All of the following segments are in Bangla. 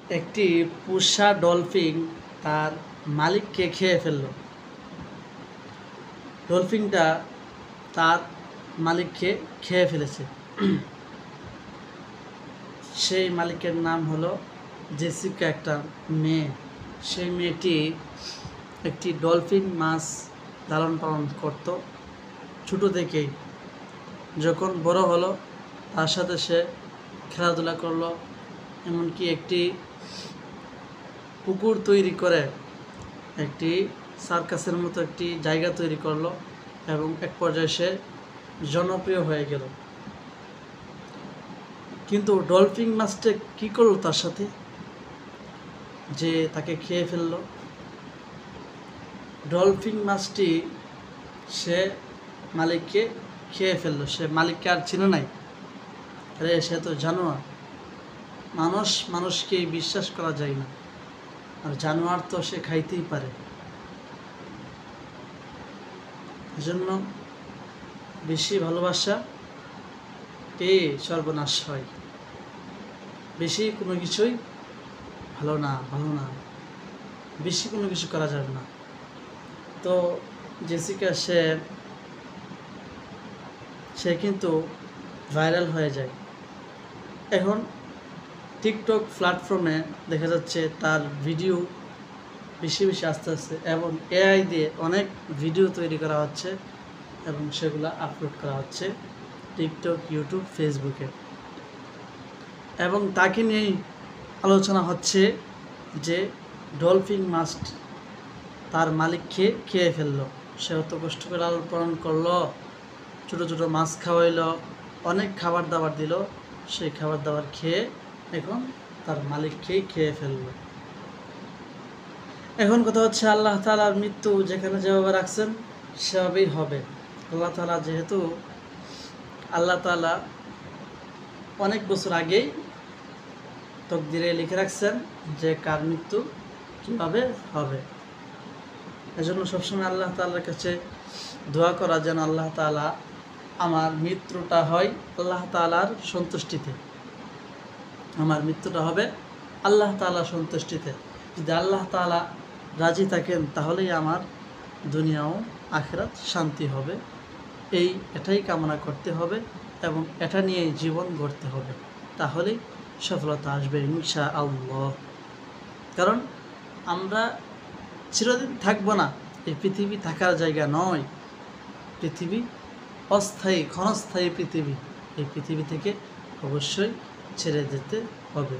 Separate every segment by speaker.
Speaker 1: একটি পোষা ডলফিন তার মালিককে খেয়ে ফেলল। ডলফিনটা তার মালিককে খেয়ে ফেলেছে। সেই মালিকের নাম হলো জেসিকা, একটা মেয়ে। সেই মেয়েটি একটি ডলফিন মাছ লালন পালন করত ছোটো থেকেই। যখন বড় হলো তার সাথে সে খেলাধুলা করলো, এমনকি একটি পুকুর তৈরি করে একটি সার্কাসের মতো একটি জায়গা তৈরি করলো এবং এক পর্যায়ে সে জনপ্রিয় হয়ে গেল। কিন্তু ডলফিন মাছটা কী করলো তার সাথে, যে তাকে খেয়ে ফেললো? ডলফিন মাছটি সে মালিককে খেয়ে ফেললো। সে মালিককে আর চিনে নাই। আরে সে তো জানোয়ার। মানুষকে বিশ্বাস করা যায় না, আর জানোয়ার তো সে খাইতেই পারে। এজন্য বেশি ভালোবাসা সর্বনাশ হয়। বেশি কোনো কিছুই ভালো না। বেশি কোনো কিছু করা যাবে না। তো জেসিকা সে কিন্তু ভাইরাল হয়ে যায়। এখন টিকটক প্ল্যাটফর্মে দেখা যাচ্ছে তার ভিডিও বেশি আসতে এবং এআই দিয়ে অনেক ভিডিও তৈরি করা হচ্ছে এবং সেগুলো আপলোড করা হচ্ছে টিকটক, ইউটিউব, ফেসবুকে। এবং তাকে নিয়েই আলোচনা হচ্ছে যে ডলফিন মাছ তার মালিককে খেয়ে ফেললো। সে অত কষ্ট করে লালন পালন করলো, ছোটো ছোটো মাছ খাওয়াইলো, অনেক খাবার দাবার দিল, সেই খাবার দাবার খেয়ে এখন তার মালিককেই খেয়ে ফেললো। এখন কথা হচ্ছে, আল্লাহ তাআলার মৃত্যু যেখানে যেভাবে রাখছেন সেভাবেই হবে। আল্লাহ তাআলা যেহেতু আল্লাহ তাআলা অনেক বছর আগেই তকদিরে লিখে রাখছেন যে কার মৃত্যু কীভাবে হবে। এজন্য সবসময় আল্লাহ তাআলার কাছে দোয়া করা যেন আল্লাহ তাআলা আমার মৃত্যুটা হয় আল্লাহ তাআলার সন্তুষ্টিতে। আমার মৃত্যুটা হবে আল্লাহ তাআলার সন্তুষ্টিতে। যদি আল্লাহ তাআলা রাজি থাকেন তাহলেই আমার দুনিয়া ও আখিরাত শান্তি হবে। এটাই কামনা করতে হবে এবং এটা নিয়েই জীবন গড়তে হবে, তাহলেই সফলতা আসবে ইনশাআল্লাহ। কারণ আমরা চিরদিন থাকবো না। এই পৃথিবী থাকার জায়গা নয়। পৃথিবী অস্থায়ী, ক্ষণস্থায়ী পৃথিবী। এই পৃথিবী থেকে অবশ্যই ছেড়ে যেতে হবে।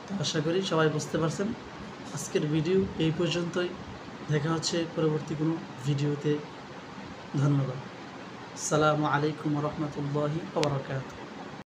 Speaker 1: তো আশা করি সবাই বুঝতে পারছেন। আজকের ভিডিও এই পর্যন্তই। দেখা হচ্ছে পরবর্তী কোনো ভিডিওতে। ধন্যবাদ। আসসালামু আলাইকুম ওয়া রাহমাতুল্লাহি ওয়া বারাকাতুহু।